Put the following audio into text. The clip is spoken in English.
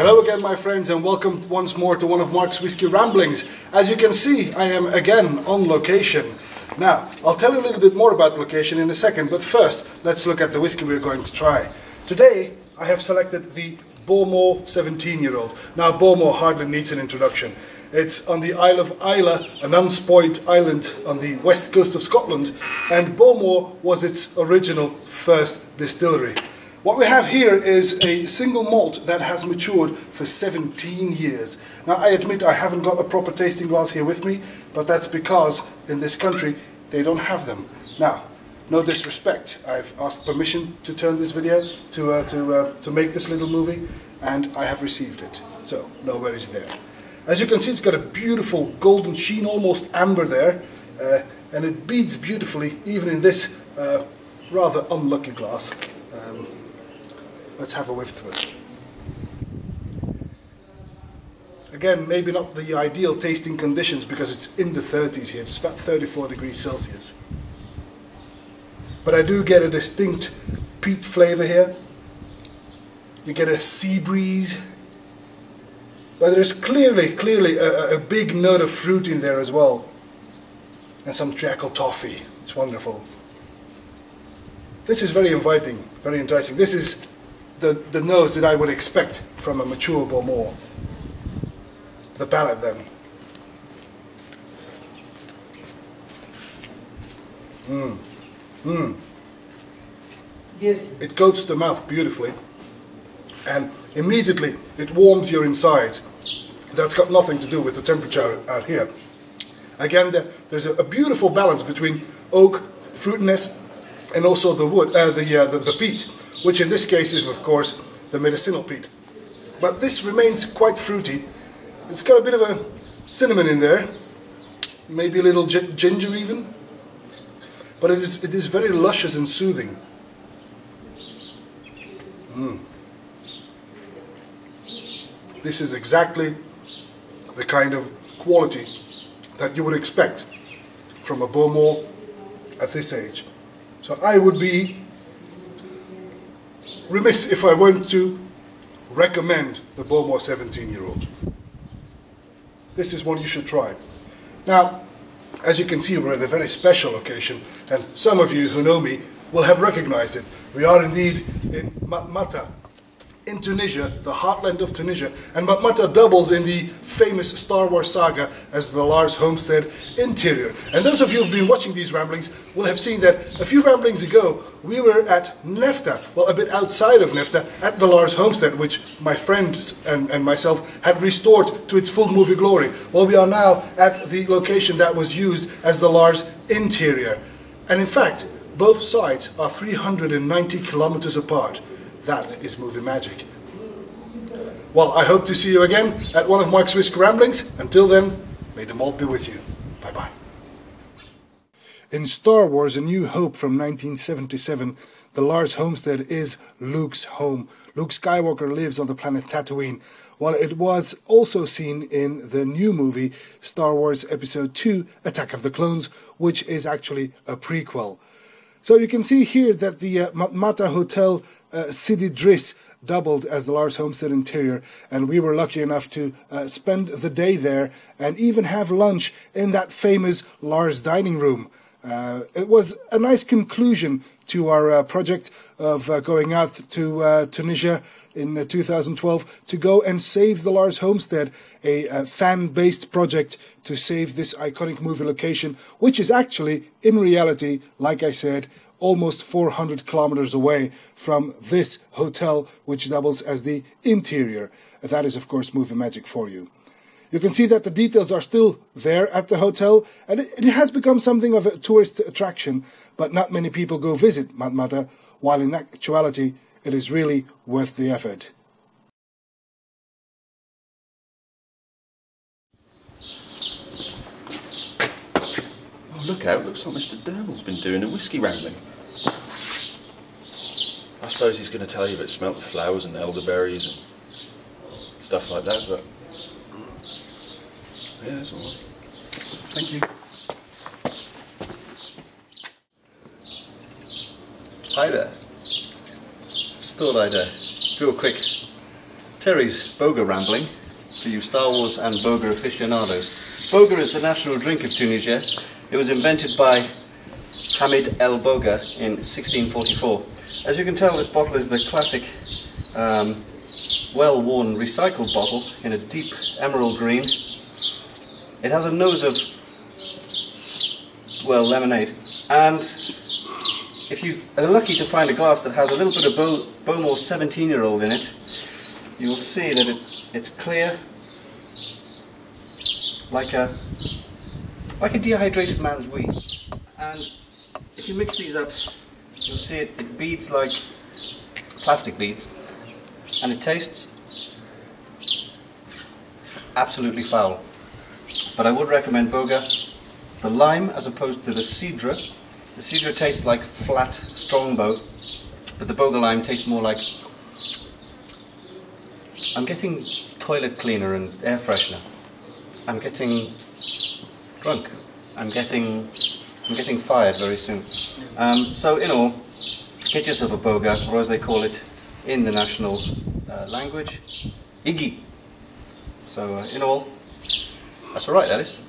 Hello again, my friends, and welcome once more to one of Mark's Whiskey Ramblings. As you can see, I am again on location. Now, I'll tell you a little bit more about location in a second, but first, let's look at the whiskey we're going to try. Today, I have selected the Bowmore 17-year-old. Now, Bowmore hardly needs an introduction. It's on the Isle of Islay, an unspoiled island on the west coast of Scotland, and Bowmore was its original first distillery. What we have here is a single malt that has matured for 17 years. Now, I admit I haven't got a proper tasting glass here with me, but that's because in this country they don't have them. Now, no disrespect, I've asked permission to turn this video, to make this little movie, and I have received it. So, no worries there. As you can see, it's got a beautiful golden sheen, almost amber there, and it beads beautifully even in this rather unlucky glass. Let's have a whiff through it. Again, maybe not the ideal tasting conditions because it's in the 30s here, it's about 34 degrees Celsius. But I do get a distinct peat flavour here. You get a sea breeze. But there's clearly a big note of fruit in there as well. And some treacle toffee. It's wonderful. This is very inviting, very enticing. This is the nose that I would expect from a mature Bowmore. The palate then. Yes. It coats the mouth beautifully, and immediately it warms your insides. That's got nothing to do with the temperature out here. Again, there's a beautiful balance between oak, fruitiness, and also the wood, the peat, which in this case is, of course, the medicinal peat. But this remains quite fruity. It's got a bit of a cinnamon in there, maybe a little ginger even, but it is very luscious and soothing. This is exactly the kind of quality that you would expect from a Bowmore at this age. So I would be remiss if I weren't to recommend the Bowmore 17-year-old. This is one you should try. Now, as you can see, we're at a very special occasion, and some of you who know me will have recognized it. We are indeed in Matmata, in Tunisia, the heartland of Tunisia, and Matmata doubles in the famous Star Wars saga as the Lars Homestead interior. And those of you who've been watching these ramblings will have seen that a few ramblings ago we were at Nefta, well, a bit outside of Nefta, at the Lars Homestead, which my friends and myself had restored to its full movie glory. Well, we are now at the location that was used as the Lars interior. And in fact, both sides are 390 kilometers apart. That is movie magic. Well, I hope to see you again at one of Mark's Whiskey Ramblings. Until then, may the malt be with you. Bye-bye. In Star Wars A New Hope from 1977, the Lars Homestead is Luke's home. Luke Skywalker lives on the planet Tatooine, while it was also seen in the new movie Star Wars Episode 2, Attack of the Clones, which is actually a prequel. So you can see here that the Matmata Hotel Sidi Driss doubled as the Lars Homestead interior, and we were lucky enough to spend the day there and even have lunch in that famous Lars dining room. It was a nice conclusion to our project of going out to Tunisia in 2012 to go and save the Lars Homestead, a fan-based project to save this iconic movie location, which is actually, in reality, like I said, almost 400 kilometers away from this hotel, which doubles as the interior. That is, of course, movie magic for you. You can see that the details are still there at the hotel, and it has become something of a tourist attraction, but not many people go visit Matmata, while in actuality it is really worth the effort. Oh, look out, looks like Mr. Dermul's been doing a whiskey rambling. I suppose he's going to tell you that it smelt of flowers and elderberries and stuff like that, but yeah, that's all right. Thank you. Hi there. Just thought I'd do a quick Terry's Boga Rambling, for you Star Wars and Boga aficionados. Boga is the national drink of Tunisia. It was invented by Hamid El Boga in 1644. As you can tell, this bottle is the classic well-worn recycled bottle in a deep emerald green. It has a nose of, well, lemonade, and if you are lucky to find a glass that has a little bit of Bowmore 17-year-old in it, you will see that it's clear, like a dehydrated man's wee. And if you mix these up, you'll see it beads like plastic beads, and it tastes absolutely foul. But I would recommend Boga. The lime as opposed to the Cidra. The Cidra tastes like flat strongbow, but the Boga lime tastes more like, I'm getting toilet cleaner and air freshener. I'm getting drunk. I'm getting fired very soon. So in all, get yourself a Boga, or as they call it in the national language, Iggy. So in all, that's alright, that is.